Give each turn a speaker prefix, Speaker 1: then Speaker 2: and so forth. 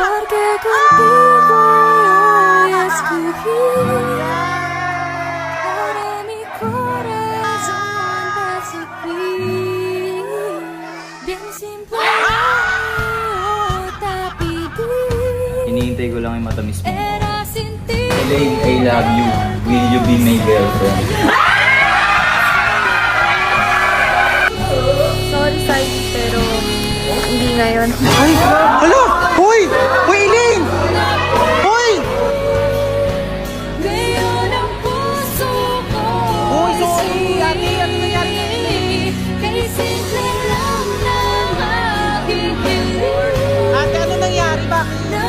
Speaker 1: Porque contigo yo escogí. Ahora mi corazón va a sufrir. Bien simple, tapi di.
Speaker 2: Hinihintay ko lang yung matamis mo.
Speaker 1: Era sin ti.
Speaker 2: Elaine, I love you. Will you be my girlfriend?
Speaker 3: Sorry, Sai, pero hindi ngayon.
Speaker 4: Ay! Hala! Hoy! Hoy, Elaine! Hoy!
Speaker 1: Ngayon ang puso ko
Speaker 4: Hoy, sorry! Ate, ano nangyari kay Elaine?
Speaker 1: kay simple lang ng aking hiling.
Speaker 4: Ate, ano nangyari? Bakit?
Speaker 1: Na